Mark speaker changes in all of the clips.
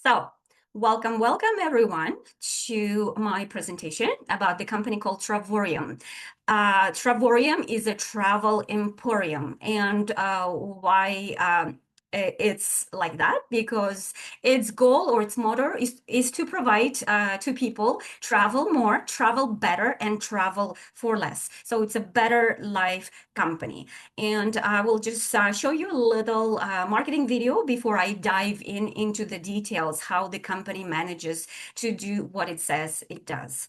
Speaker 1: So, welcome everyone to my presentation about the company called Travorium. Travorium is a travel emporium, and why it's like that because its goal or its motto is to provide to people travel more, travel better, and travel for less. So it's a better life company. And I will just show you a little marketing video before I dive into the details, how the company manages to do what it says it does.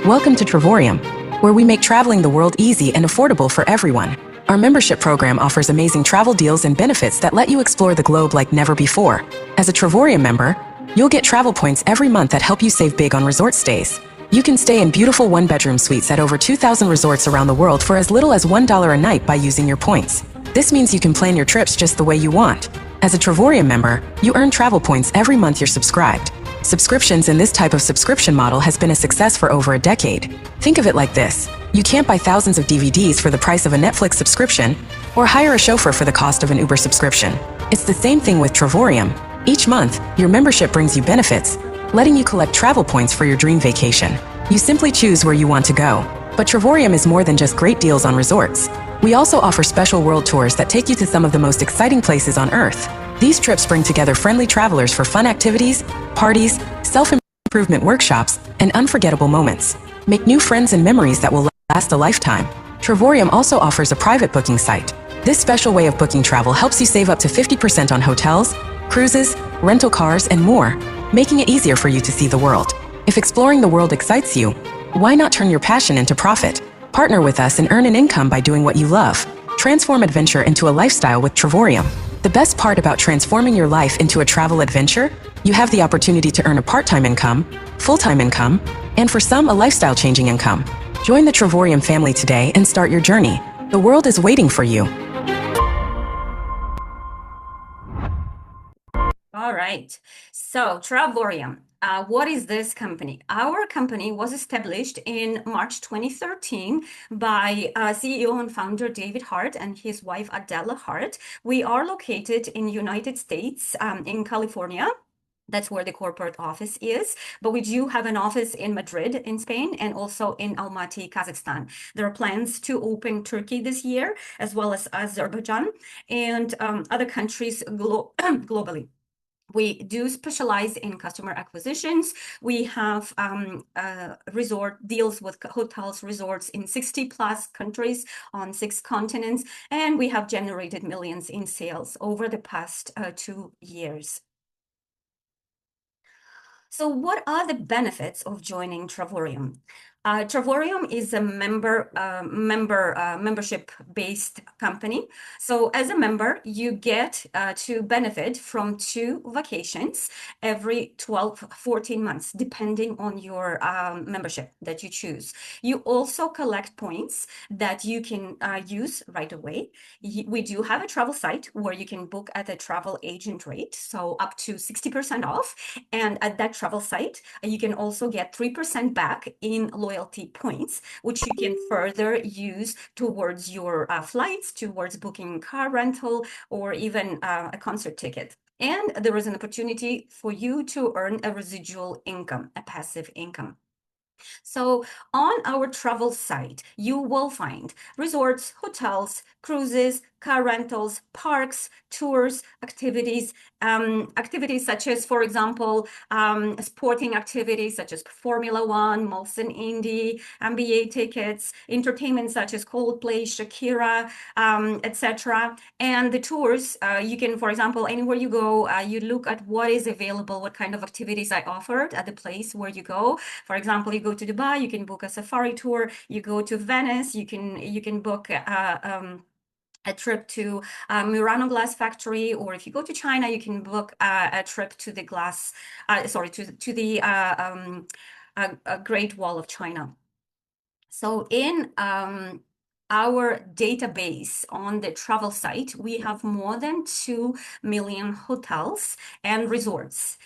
Speaker 2: Welcome to Travorium, where we make traveling the world easy and affordable for everyone. Our membership program offers amazing travel deals and benefits that let you explore the globe like never before. As a Travorium member, you'll get travel points every month that help you save big on resort stays. You can stay in beautiful one-bedroom suites at over 2,000 resorts around the world for as little as $1 a night by using your points. This means you can plan your trips just the way you want. As a Travorium member, you earn travel points every month you're subscribed. Subscriptions in this type of subscription model has been a success for over a decade. Think of it like this. You can't buy thousands of DVDs for the price of a Netflix subscription or hire a chauffeur for the cost of an Uber subscription. It's the same thing with Travorium. Each month, your membership brings you benefits, letting you collect travel points for your dream vacation. You simply choose where you want to go. But Travorium is more than just great deals on resorts. We also offer special world tours that take you to some of the most exciting places on Earth. These trips bring together friendly travelers for fun activities, parties, self-improvement workshops, and unforgettable moments. Make new friends and memories that will last a lifetime. Travorium also offers a private booking site. This special way of booking travel helps you save up to 50% on hotels, cruises, rental cars, and more, making it easier for you to see the world. If exploring the world excites you, why not turn your passion into profit? Partner with us and earn an income by doing what you love. Transform adventure into a lifestyle with Travorium. The best part about transforming your life into a travel adventure, you have the opportunity to earn a part-time income, full-time income, and for some, a lifestyle-changing income. Join the Travorium family today and start your journey. The world is waiting for you.
Speaker 1: All right. So Travorium. What is this company? Our company was established in March 2013 by CEO and founder David Hart and his wife Adela Hart. We are located in United States, in California. That's where the corporate office is. But we do have an office in Madrid, in Spain, and also in Almaty, Kazakhstan. There are plans to open Turkey this year, as well as Azerbaijan and other countries globally. We do specialize in customer acquisitions. We have resort deals with hotels, resorts in 60 plus countries on 6 continents, and we have generated millions in sales over the past 2 years. So what are the benefits of joining Travorium? Travorium is a membership-based company. So as a member, you get to benefit from 2 vacations every 12, 14 months, depending on your membership that you choose. You also collect points that you can use right away. We do have a travel site where you can book at a travel agent rate, so up to 60% off. And at that travel site, you can also get 3% back in loyalty points, which you can further use towards your flights, towards booking car rental, or even a concert ticket. And there is an opportunity for you to earn a residual income, a passive income. So on our travel site, you will find resorts, hotels, cruises, car rentals, parks, tours, activities, activities such as, for example, sporting activities such as Formula One, Molson Indy, NBA tickets, entertainment such as Coldplay, Shakira, etc. And the tours, you can, for example, anywhere you go, you look at what is available, what kind of activities I offered at the place where you go. For example, you go to Dubai, you can book a safari tour. You go to Venice, you can book a trip to Murano Glass Factory, or if you go to China, you can book a trip to the to the Great Wall of China. So in our database on the travel site, we have more than 2 million hotels and resorts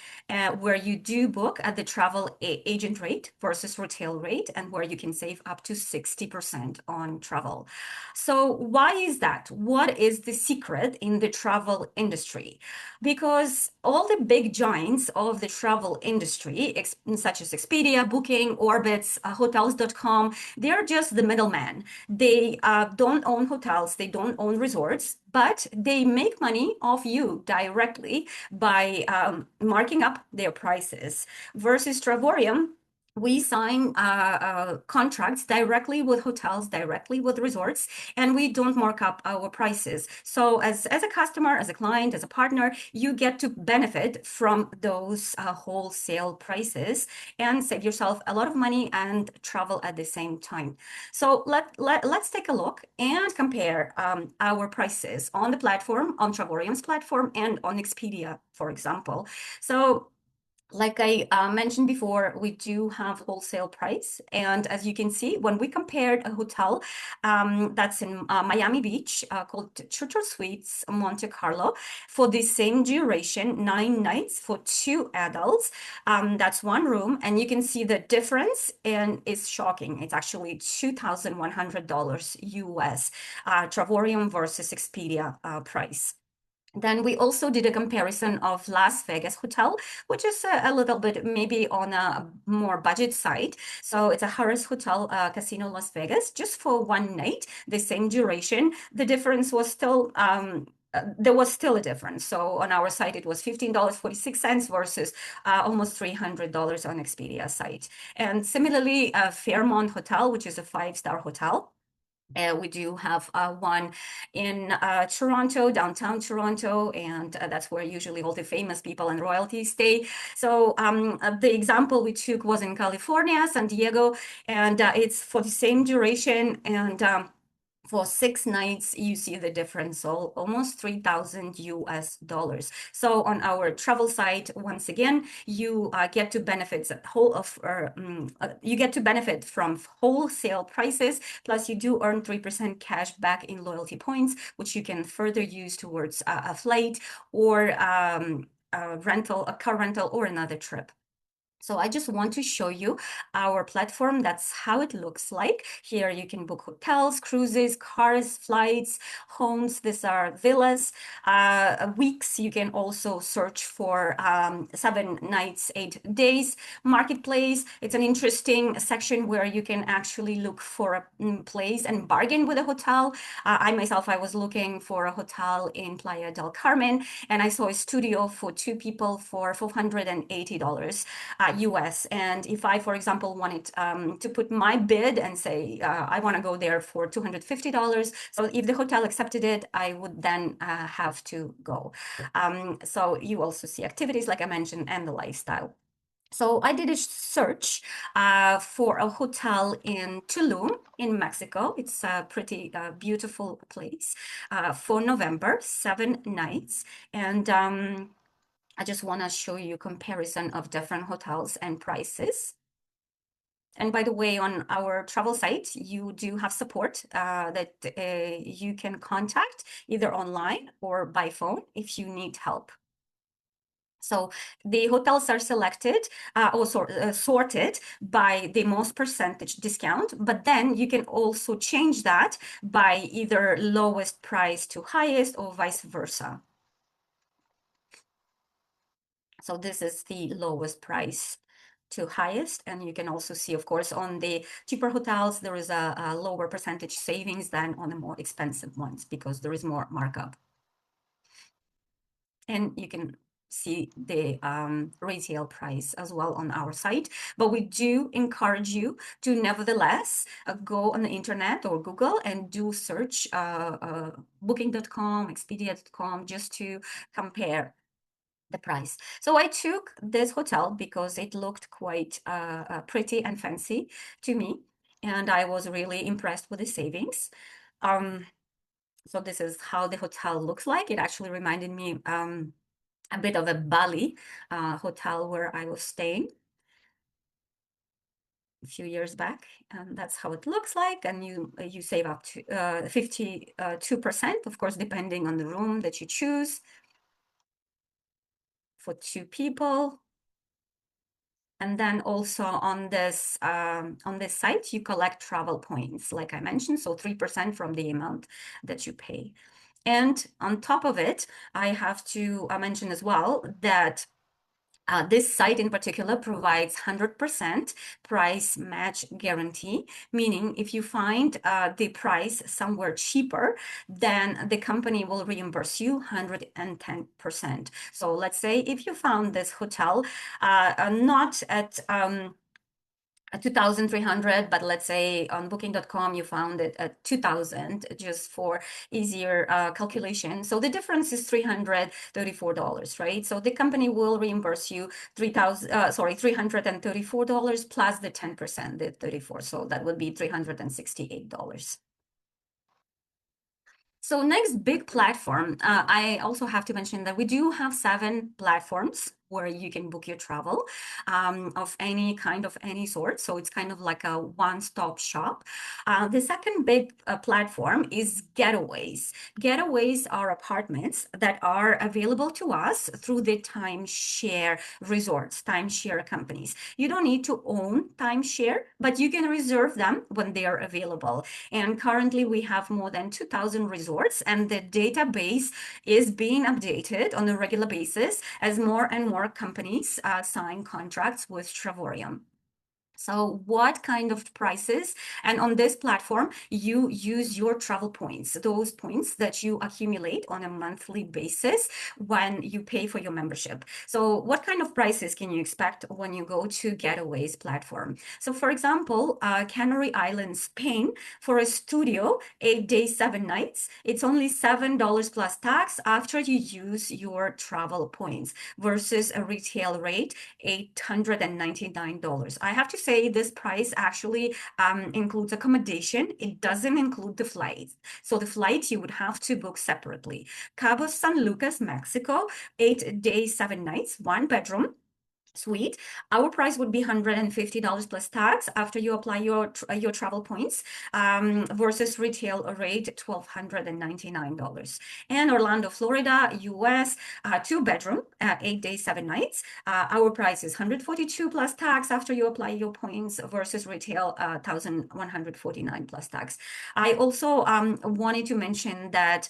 Speaker 1: where you do book at the travel agent rate versus retail rate, and where you can save up to 60% on travel. So why is that? What is the secret in the travel industry? Because all the big giants of the travel industry, such as Expedia, Booking, Orbitz, Hotels.com, they're just the middleman. They don't own hotels, they don't own resorts, but they make money off you directly by marking up their prices. Versus Travorium, we sign contracts directly with hotels, directly with resorts, and we don't mark up our prices. So as a customer, as a client, as a partner, you get to benefit from those wholesale prices and save yourself a lot of money and travel at the same time. So let's take a look and compare our prices on the platform, on Travorium's platform, and on Expedia, for example. So like I mentioned before, we do have wholesale price. And as you can see, when we compared a hotel that's in Miami Beach called Churchill Suites, Monte Carlo, for the same duration, 9 nights for 2 adults, that's 1 room. And you can see the difference, and it's shocking. It's actually $2,100 US, Travorium versus Expedia price. Then we also did a comparison of Las Vegas hotel, which is a little bit maybe on a more budget side. So it's a Harrah's Hotel Casino Las Vegas, just for 1 night, the same duration. The difference was still there was still a difference. So on our site, it was $15.46 versus almost $300 on Expedia site. And similarly, Fairmont Hotel, which is a 5-star hotel. We do have one in Toronto, downtown Toronto, and that's where usually all the famous people and royalty stay. So the example we took was in California, San Diego, and it's for the same duration, and for 6 nights, you see the difference, so almost 3,000 US dollars. So on our travel site, once again, you get to benefit you get to benefit from wholesale prices, plus you do earn 3% cash back in loyalty points, which you can further use towards a flight or a car rental, or another trip. So I just want to show you our platform. That's how it looks like. Here you can book hotels, cruises, cars, flights, homes. These are villas. Weeks, you can also search for 7 nights, 8 days. Marketplace, it's an interesting section where you can actually look for a place and bargain with a hotel. I myself, I was looking for a hotel in Playa del Carmen, and I saw a studio for 2 people for $480. US. And if I, for example, wanted to put my bid and say, I want to go there for $250, so if the hotel accepted it, I would then have to go. So you also see activities, like I mentioned, and the lifestyle. So I did a search for a hotel in Tulum in Mexico. It's a pretty beautiful place for November, 7 nights. And I just want to show you a comparison of different hotels and prices. And by the way, on our travel site, you do have support that you can contact either online or by phone if you need help. So the hotels are selected or sorted by the most percentage discount, but then you can also change that by either lowest price to highest or vice versa. So this is the lowest price to highest. And you can also see, of course, on the cheaper hotels, there is a lower percentage savings than on the more expensive ones because there is more markup. And you can see the retail price as well on our site. But we do encourage you to nevertheless go on the internet or Google and do search booking.com, expedia.com, just to compare the price. So I took this hotel because it looked quite pretty and fancy to me, and I was really impressed with the savings. So this is how the hotel looks like. It actually reminded me a bit of a Bali hotel where I was staying. few years back, and that's how it looks like. And you save up to 52%, of course, depending on the room that you choose for 2 people. And then also on this site, you collect travel points, like I mentioned, so 3% from the amount that you pay. And on top of it, I have to mention as well that this site in particular provides 100% price match guarantee, meaning if you find the price somewhere cheaper, then the company will reimburse you 110%. So let's say if you found this hotel not at 2,300, but let's say on booking.com you found it at 2,000, just for easier calculation. So the difference is $334, right? So the company will reimburse you $334 plus the 10%, the 34. So that would be $368. So next big platform, I also have to mention that we do have 7 platforms where you can book your travel of any kind, of any sort. So it's kind of like a one-stop shop. The second big platform is getaways. Getaways are apartments that are available to us through the timeshare resorts, timeshare companies. You don't need to own timeshare, but you can reserve them when they are available. And currently we have more than 2,000 resorts, and the database is being updated on a regular basis as more and more companies sign contracts with Travorium. So what kind of prices? And on this platform, you use your travel points, those points that you accumulate on a monthly basis when you pay for your membership. So what kind of prices can you expect when you go to Getaways platform? So for example, Canary Islands, Spain, for a studio, 8 days, 7 nights, it's only $7 plus tax after you use your travel points versus a retail rate, $899. I have to say this price actually includes accommodation. It doesn't include the flights. So the flight you would have to book separately. Cabo San Lucas, Mexico, 8 days, 7 nights, 1 bedroom suite. Our price would be $150 plus tax after you apply your travel points versus retail rate $1,299. And Orlando, Florida, US, 2 bedroom, 8 days, 7 nights. Our price is $142 plus tax after you apply your points versus retail $1,149 plus tax. I also wanted to mention that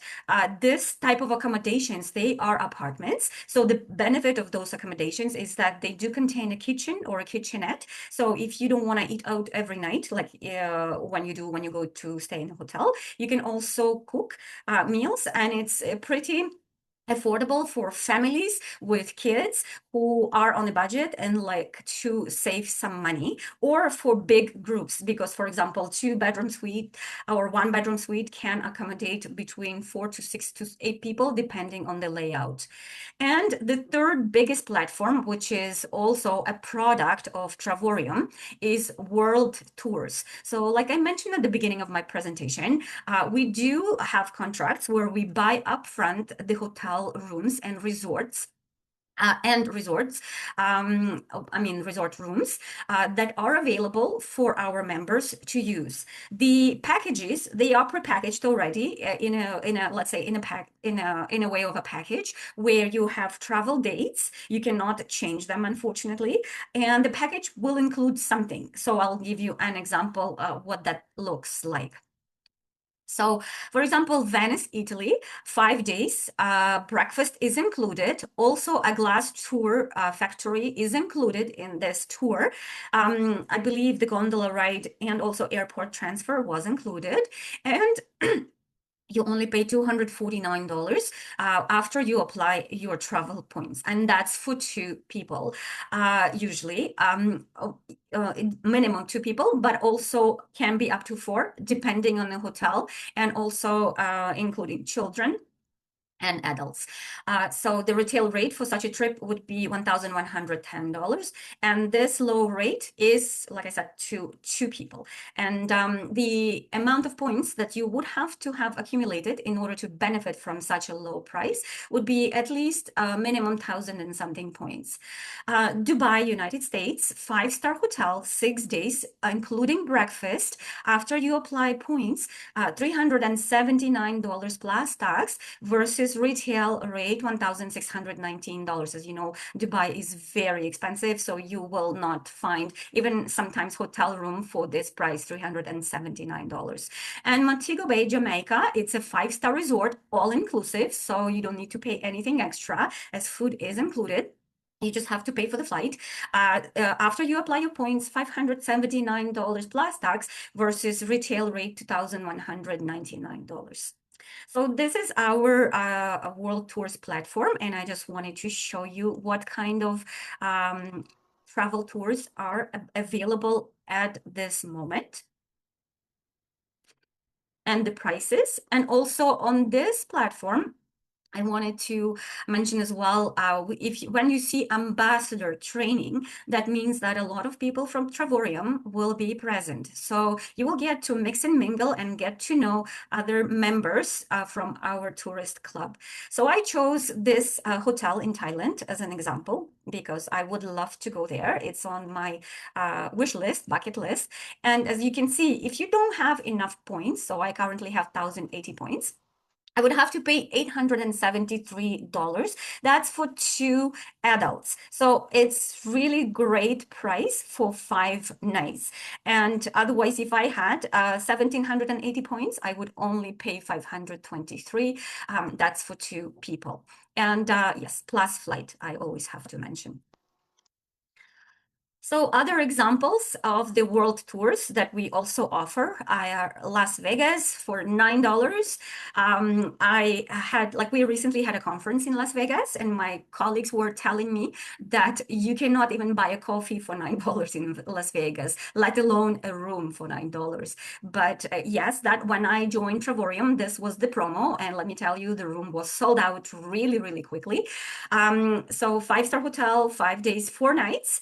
Speaker 1: this type of accommodations, they are apartments. So the benefit of those accommodations is that they do contain a kitchen or a kitchenette. So if you don't want to eat out every night, like when you go to stay in a hotel, you can also cook meals, and it's pretty affordable for families with kids who are on a budget and like to save some money, or for big groups, because for example 2-bedroom suite or 1-bedroom suite can accommodate between 4 to 6 to 8 people depending on the layout. And the third biggest platform, which is also a product of Travorium, is World Tours. So like I mentioned at the beginning of my presentation, we do have contracts where we buy upfront the hotel rooms and resorts resort rooms that are available for our members to use. The packages, they are prepackaged already in a let's say in a way of a package where you have travel dates. You cannot change them, unfortunately, and the package will include something. So I'll give you an example of what that looks like. So, for example, Venice, Italy, 5 days, breakfast is included. Also, a glass tour factory is included in this tour. I believe the gondola ride and also airport transfer was included. And you only pay $249 after you apply your travel points, and that's for 2 people, usually minimum 2 people, but also can be up to 4 depending on the hotel, and also including children. and adults. So the retail rate for such a trip would be $1,110. And this low rate is, like I said, two people. And the amount of points that you would have to have accumulated in order to benefit from such a low price would be at least minimum 1,000 and something points. Dubai, United States, 5-star hotel, 6 days, including breakfast. After you apply points, $379 plus tax versus retail rate $1,619. As you know, Dubai is very expensive, so you will not find even sometimes hotel room for this price, $379. And Montego Bay, Jamaica, it's a 5-star resort, all inclusive, so you don't need to pay anything extra as food is included. You just have to pay for the flight. After you apply your points, $579 plus tax versus retail rate $2,199. So this is our World Tours platform, and I just wanted to show you what kind of travel tours are available at this moment and the prices. And also on this platform, I wanted to mention as well, when you see ambassador training, that means that a lot of people from Travorium will be present. So you will get to mix and mingle and get to know other members from our tourist club. So I chose this hotel in Thailand as an example because I would love to go there. It's on my wish list, bucket list. And as you can see, if you don't have enough points, so I currently have 1,080 points, I would have to pay $873. That's for 2 adults. So it's really great price for 5 nights. And otherwise, if I had 1,780 points, I would only pay 523. That's for 2 people. And yes, plus flight, I always have to mention. So other examples of the world tours that we also offer are Las Vegas for $9. We recently had a conference in Las Vegas, and my colleagues were telling me that you cannot even buy a coffee for $9 in Las Vegas, let alone a room for $9. But yes, that when I joined Travorium, this was the promo, and let me tell you, the room was sold out really, really quickly. So 5-star hotel, 5 days, 4 nights.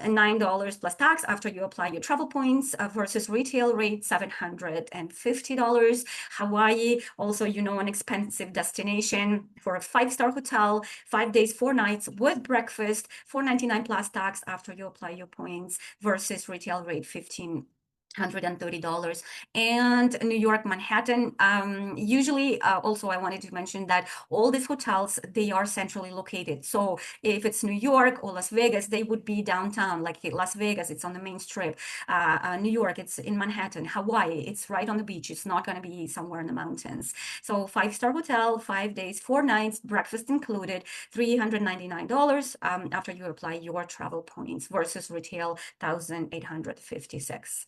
Speaker 1: $9 plus tax after you apply your travel points versus retail rate $750. Hawaii, also, an expensive destination for a 5-star hotel, 5 days, 4 nights with breakfast, $499 plus tax after you apply your points versus retail rate $1,530. And New York, Manhattan. Usually, also, I wanted to mention that all these hotels, they are centrally located. So if it's New York or Las Vegas, they would be downtown. Like Las Vegas, it's on the main strip. New York, it's in Manhattan. Hawaii, it's right on the beach. It's not going to be somewhere in the mountains. So 5-star hotel, 5 days, 4 nights, breakfast included, $399 after you apply your travel points versus retail $1,856.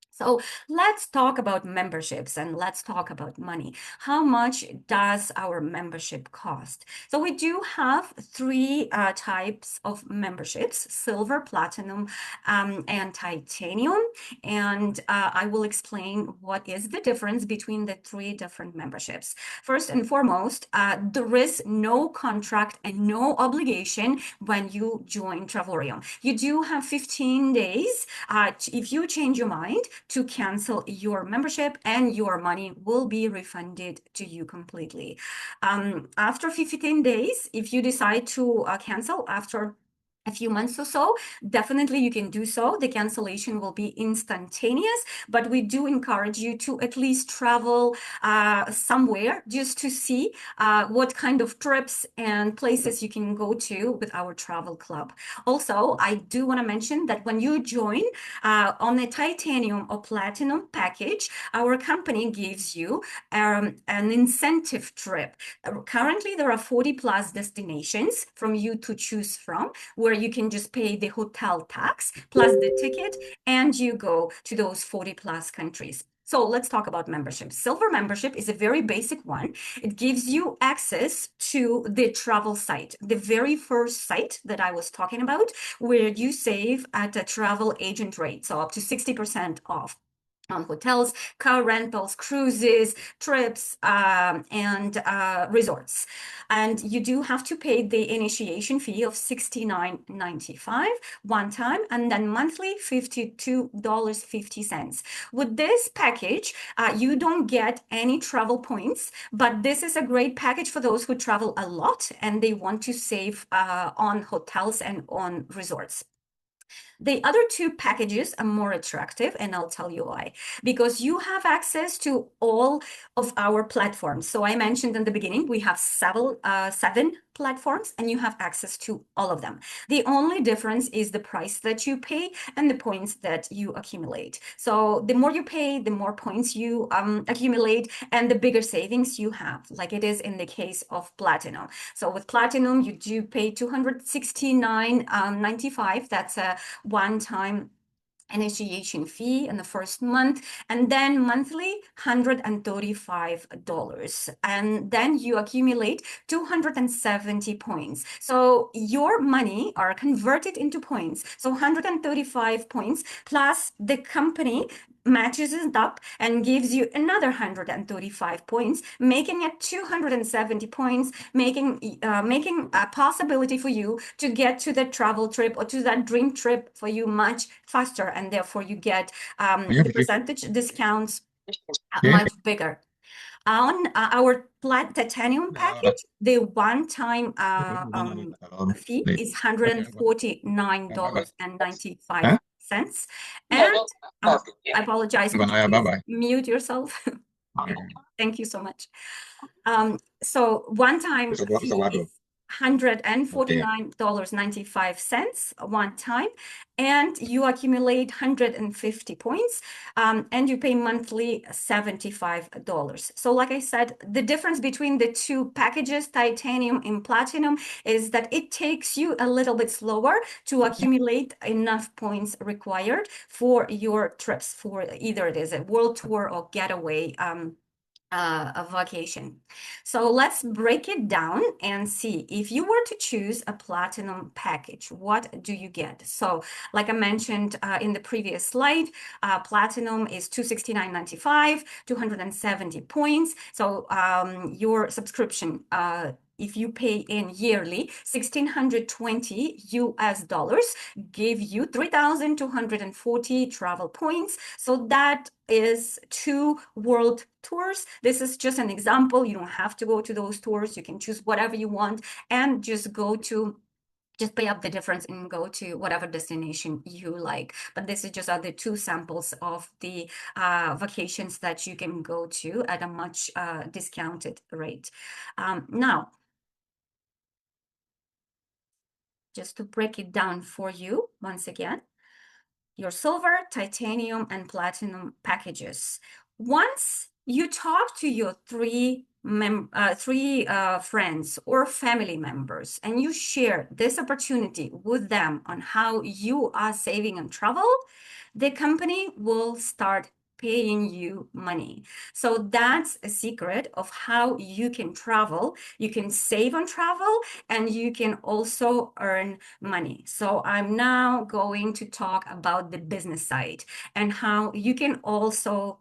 Speaker 1: So let's talk about memberships and let's talk about money. How much does our membership cost? So we do have 3 types of memberships: silver, platinum, and titanium. And I will explain what is the difference between the 3 different memberships. First and foremost, there is no contract and no obligation when you join Travorium. You do have 15 days if you change your mind to cancel your membership, and your money will be refunded to you completely. After 15 days, if you decide to cancel after a few months or so, definitely you can do so. The cancellation will be instantaneous, but we do encourage you to at least travel somewhere just to see what kind of trips and places you can go to with our travel club. Also, I do want to mention that when you join on a titanium or platinum package, our company gives you an incentive trip. Currently, there are 40 plus destinations from you to choose from, where you can just pay the hotel tax plus the ticket, and you go to those 40 plus countries. So let's talk about membership. Silver membership is a very basic one. It gives you access to the travel site, the very first site that I was talking about, where you save at a travel agent rate, so up to 60% off. on hotels, car rentals, cruises, trips, and resorts. And you do have to pay the initiation fee of $69.95 one time, and then monthly $52.50. With this package, you don't get any travel points, but this is a great package for those who travel a lot and they want to save on hotels and on resorts. The other two packages are more attractive, and I'll tell you why. Because you have access to all of our platforms. So I mentioned in the beginning, we have seven platforms, and you have access to all of them. The only difference is the price that you pay and the points that you accumulate. So the more you pay, the more points you accumulate, and the bigger savings you have, like it is in the case of Platinum. So with Platinum, you do pay $269.95. That's a one-time initiation fee in the first month, and then monthly $135, and then you accumulate 270 points. So your money are converted into points. So 135 points plus the company matches it up and gives you another 135 points, making it 270 points, making a possibility for you to get to the travel trip or to that dream trip for you much faster, and therefore you get the percentage discounts much bigger. On our titanium package, the one-time fee is $149.95. And I apologize, could you please mute yourself? Thank you so much. So one-time fee is $149.95 one time, and you accumulate 150 points, and you pay monthly $75. So like I said, the difference between the two packages, titanium and platinum, is that it takes you a little bit slower to accumulate enough points required for your trips, for either it is a world tour or getaway a vacation. So let's break it down and see if you were to choose a platinum package, what do you get? So like I mentioned in the previous slide, platinum is $269.95, 270 points. So your subscription, if you pay in yearly, $1,620 give you 3,240 travel points. So that is 2 world tours. This is just an example. You don't have to go to those tours. You can choose whatever you want and just pay up the difference and go to whatever destination you like. But this is just the 2 samples of the vacations that you can go to at a much discounted rate. Now, just to break it down for you once again, your silver, titanium, and platinum packages. Once you talk to your three friends or family members and you share this opportunity with them on how you are saving on travel, the company will start paying you money. So that's a secret of how you can travel. You can save on travel and you can also earn money. So I'm now going to talk about the business side and how you can also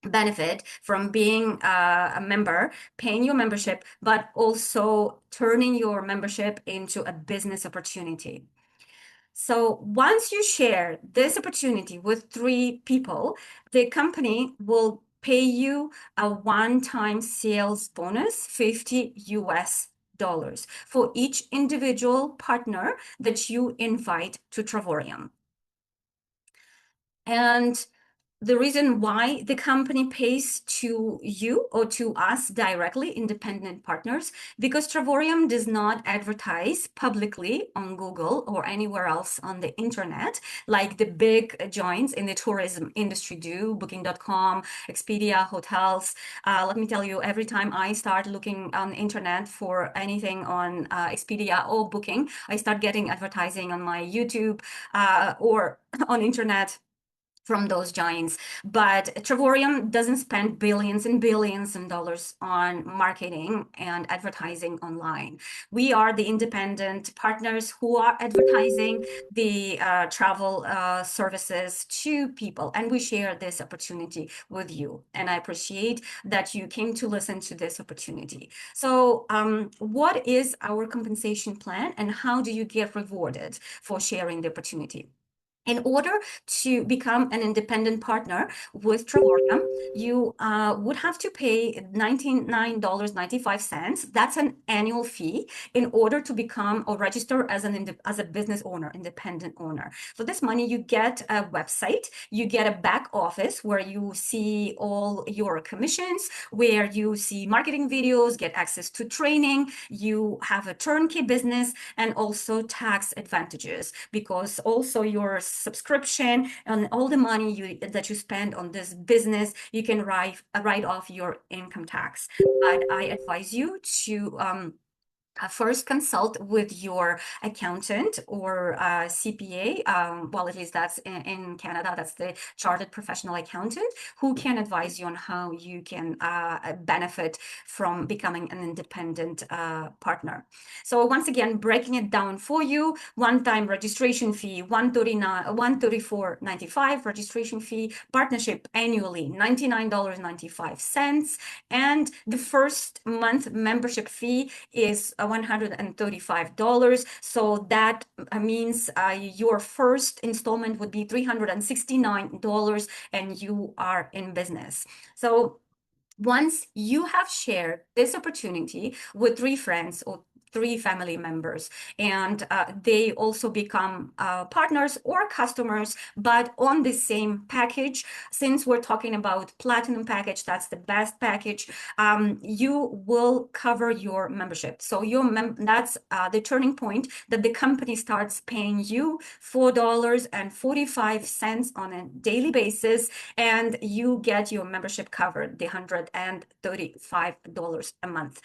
Speaker 1: benefit from being a member, paying your membership, but also turning your membership into a business opportunity. So once you share this opportunity with 3 people, the company will pay you a one-time sales bonus, $50 for each individual partner that you invite to Travorium. And the reason why the company pays to you or to us directly, independent partners, because Travorium does not advertise publicly on Google or anywhere else on the internet like the big giants in the tourism industry do, Booking.com, Expedia, hotels. Let me tell you, every time I start looking on the internet for anything on Expedia or Booking, I start getting advertising on my YouTube or on internet. from those giants. But Travorium doesn't spend billions and billions of dollars on marketing and advertising online. We are the independent partners who are advertising the travel services to people, and we share this opportunity with you. And I appreciate that you came to listen to this opportunity. So, what is our compensation plan, and how do you get rewarded for sharing the opportunity? In order to become an independent partner with Travorium, you would have to pay $99.95. That's an annual fee in order to become or register as a business owner, independent owner. So this money, you get a website, you get a back office where you see all your commissions, where you see marketing videos, get access to training, you have a turnkey business, and also tax advantages, because also your subscription and all the money that you spend on this business, you can write off your income tax. But I advise you to first consult with your accountant or CPA. Well, at least that's in Canada, that's the Chartered Professional Accountant, who can advise you on how you can benefit from becoming an independent partner. So once again, breaking it down for you, one-time registration fee, $134.95 registration fee, partnership annually, $99.95, and the first month membership fee is $135. So that means your first installment would be $369 and you are in business. So once you have shared this opportunity with 3 friends or 3 family members, and they also become partners or customers, but on the same package, since we're talking about platinum package, that's the best package, you will cover your membership. So that's the turning point that the company starts paying you $4.45 on a daily basis, and you get your membership covered, the $135 a month.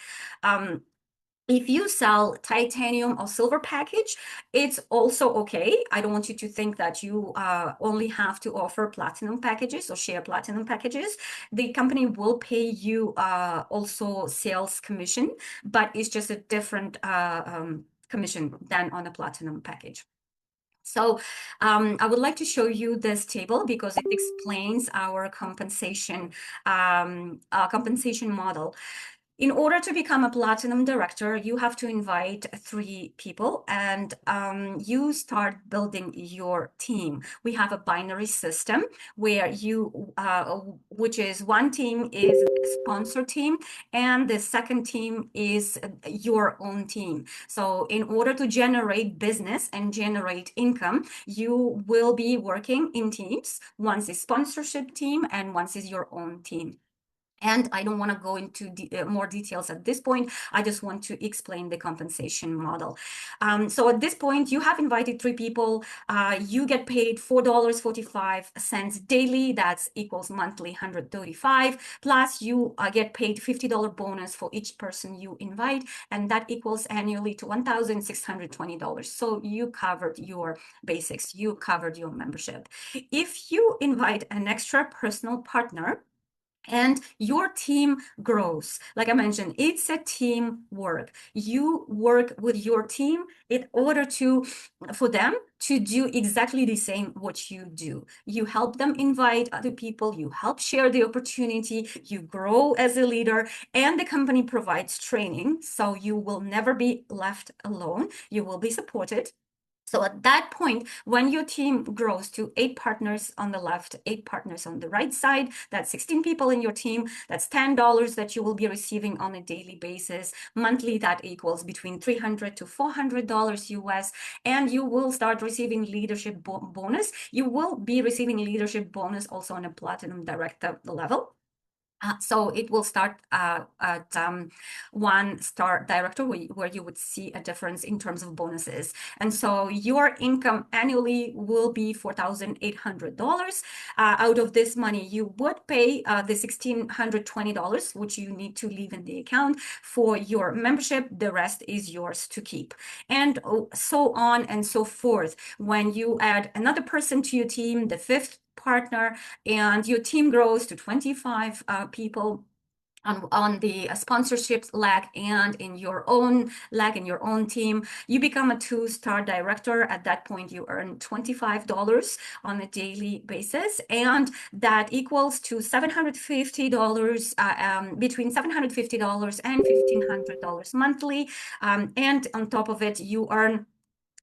Speaker 1: If you sell titanium or silver package, it's also okay. I don't want you to think that you only have to offer platinum packages or share platinum packages. The company will pay you also sales commission, but it's just a different commission than on a platinum package. So I would like to show you this table because it explains our compensation model. In order to become a platinum director, you have to invite 3 people, and you start building your team. We have a binary system where which is one team is a sponsor team, and the second team is your own team. So in order to generate business and generate income, you will be working in teams. One is sponsorship team and one is your own team. And I don't want to go into more details at this point. I just want to explain the compensation model. So at this point, you have invited 3 people. You get paid $4.45 daily. That equals monthly $135. Plus, you get paid $50 bonus for each person you invite, and that equals annually to $1,620. So you covered your basics. You covered your membership. If you invite an extra personal partner, and your team grows. Like I mentioned, it's a team work. You work with your team in order for them to do exactly the same what you do. You help them invite other people, you help share the opportunity, you grow as a leader, and the company provides training, so you will never be left alone. You will be supported. So at that point, when your team grows to 8 partners on the left, 8 partners on the right side, that's 16 people in your team, that's $10 that you will be receiving on a daily basis. Monthly, that equals between $300 to $400 US, and you will start receiving leadership bonus. You will be receiving leadership bonus also on a platinum director level. So it will start at 1-star director, where you would see a difference in terms of bonuses. And so your income annually will be $4,800. Out of this money, you would pay the $1,620, which you need to leave in the account for your membership. The rest is yours to keep. And so on and so forth. When you add another person to your team, the 5th partner and your team grows to 25 people on the sponsorships leg and in your own leg in your own team, you become a 2-star director. At that point, you earn $25 on a daily basis, and that equals to $750, between $750 and $1,500 monthly. And on top of it, you earn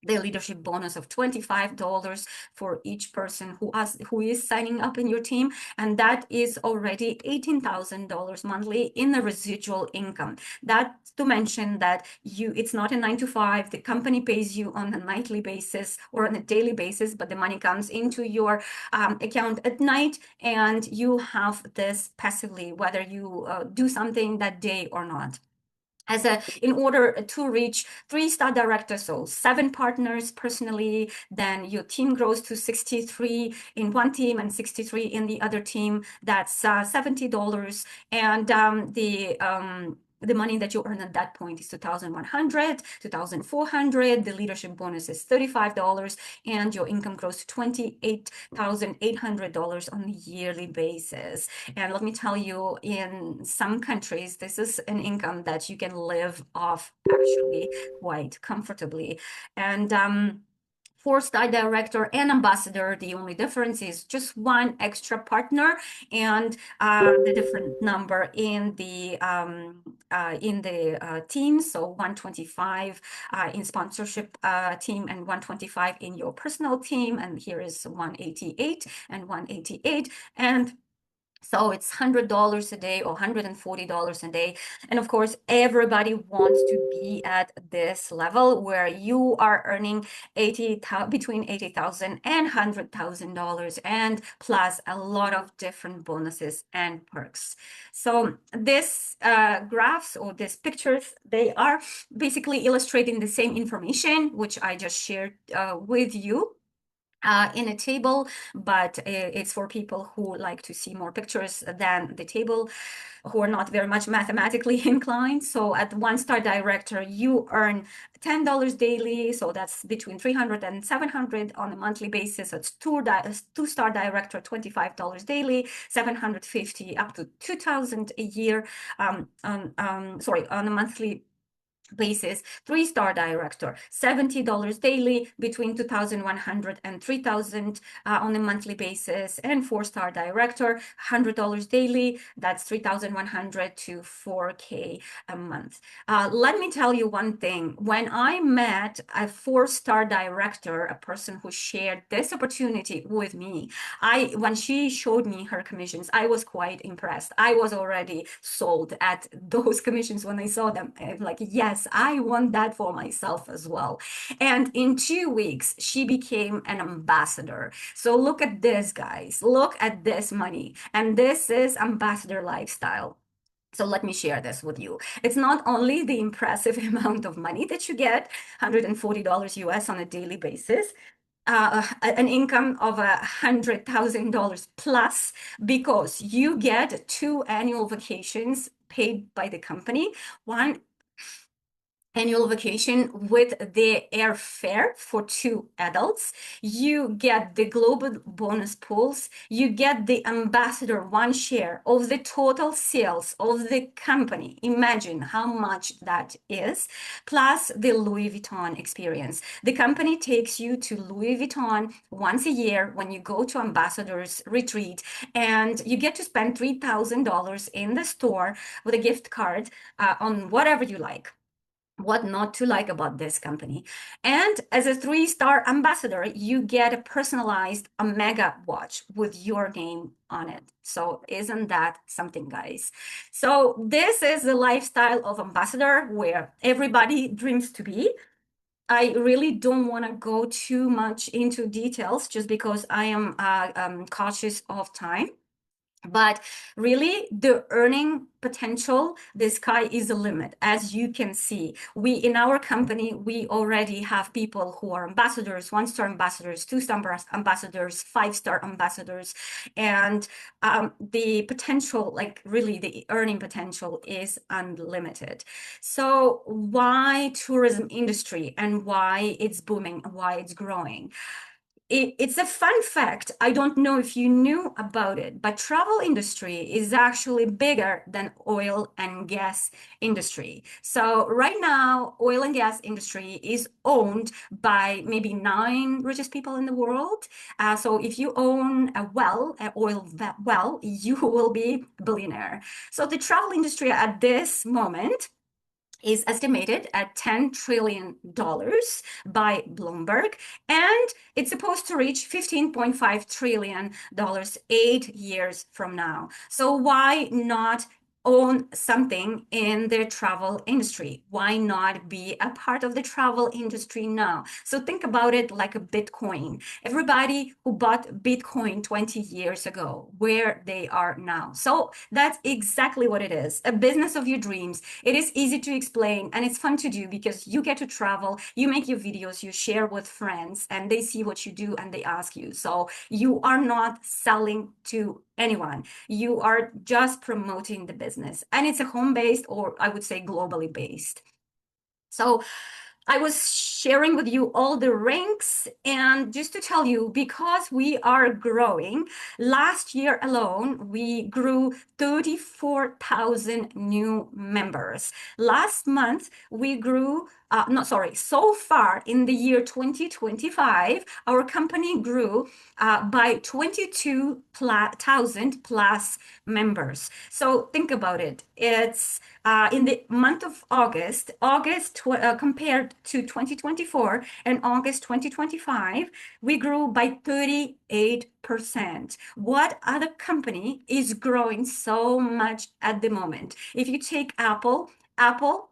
Speaker 1: the leadership bonus of $25 for each person who is signing up in your team, and that is already $18,000 monthly in the residual income. That to mention that it's not a 9 to 5. The company pays you on a nightly basis or on a daily basis, but the money comes into your account at night, and you have this passively, whether you do something that day or not. In order to reach 3-star director, so 7 partners personally, then your team grows to 63 in one team and 63 in the other team. That's $70, and the money that you earn at that point is $2,100, $2,400. The leadership bonus is $35, and your income grows to $28,800 on a yearly basis. And let me tell you, in some countries, this is an income that you can live off actually quite comfortably. And 4-star director and ambassador, the only difference is just one extra partner and the different number in the team. So 125 in sponsorship team and 125 in your personal team. And here is 188 and 188. And so it's $100 a day or $140 a day. And of course, everybody wants to be at this level where you are earning between $80,000 and $100,000, and plus a lot of different bonuses and perks. So this graphs or these pictures, they are basically illustrating the same information, which I just shared with you in a table, but it's for people who like to see more pictures than the table, who are not very much mathematically inclined. So at 1-star director, you earn $10 daily. So that's between $300 and $700 on a monthly basis. It's 2-star director, $25 daily, $750 up to $2,000 a year. Sorry, on a monthly basis. 3-star director, $70 daily, between $2,100 and $3,000 on a monthly basis. And 4-star director, $100 daily, that's $3,100 to $4K a month. Let me tell you one thing. When I met a 4-star director, a person who shared this opportunity with me, when she showed me her commissions, I was quite impressed. I was already sold at those commissions when I saw them. I'm like, yes, I want that for myself as well. And in 2 weeks, she became an ambassador. So look at this, guys. Look at this money. And this is ambassador lifestyle. So let me share this with you. It's not only the impressive amount of money that you get, $140 US on a daily basis, an income of $100,000 plus, because you get 2 annual vacations paid by the company, one annual vacation with the airfare for 2 adults. You get the global bonus pools. You get the ambassador 1 share of the total sales of the company. Imagine how much that is, plus the Louis Vuitton experience. The company takes you to Louis Vuitton once a year when you go to ambassador's retreat, and you get to spend $3,000 in the store with a gift card on whatever you like. What not to like about this company. And as a 3-star ambassador, you get a personalized Omega watch with your name on it. So isn't that something, guys? So this is the lifestyle of ambassador where everybody dreams to be. I really don't want to go too much into details just because I am cautious of time. But really, the earning potential, the sky is the limit. As you can see, in our company, we already have people who are ambassadors, 1-star ambassadors, 2-star ambassadors, 5-star ambassadors, and the potential, like really the earning potential is unlimited. So why tourism industry and why it's booming and why it's growing? it's a fun fact. I don't know if you knew about it, but travel industry is actually bigger than oil and gas industry. So right now, oil and gas industry is owned by maybe 9 richest people in the world. So if you own a well, an oil well, you will be a billionaire. So the travel industry at this moment is estimated at $10 trillion by Bloomberg, and it's supposed to reach $15.5 trillion 8 years from now. So why not own something in the travel industry? Why not be a part of the travel industry now? So think about it like a Bitcoin. Everybody who bought Bitcoin 20 years ago, where they are now. So that's exactly what it is, a business of your dreams. It is easy to explain and it's fun to do because you get to travel, you make your videos, you share with friends, and they see what you do and they ask you. So you are not selling to anyone. You are just promoting the business. And it's a home-based, or I would say globally based. So I was sharing with you all the ranks, and just to tell you, because we are growing, last year alone, we grew 34,000 new members. Last month, we grew, so far in the year 2025, our company grew by 22,000 plus members. So think about it. It's in the month of August, compared to 2024 and August 2025, we grew by 38%. What other company is growing so much at the moment? If you take Apple, Apple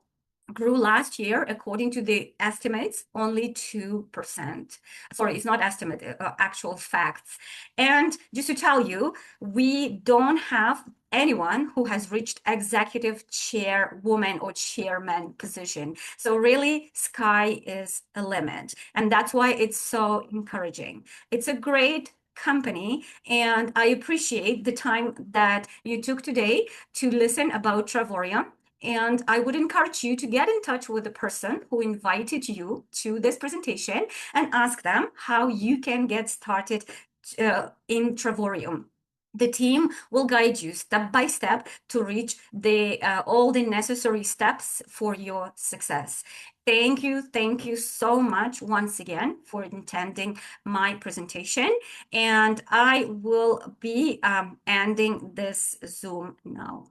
Speaker 1: grew last year, according to the estimates, only 2%. Sorry, it's not estimate, actual facts. And just to tell you, we don't have anyone who has reached executive chairwoman or chairman position. So really, sky is a limit. And that's why it's so encouraging. It's a great company, and I appreciate the time that you took today to listen about Travorium. And I would encourage you to get in touch with the person who invited you to this presentation and ask them how you can get started in Travorium. The team will guide you step by step to reach all the necessary steps for your success. Thank you so much once again for attending my presentation. And I will be ending this Zoom now.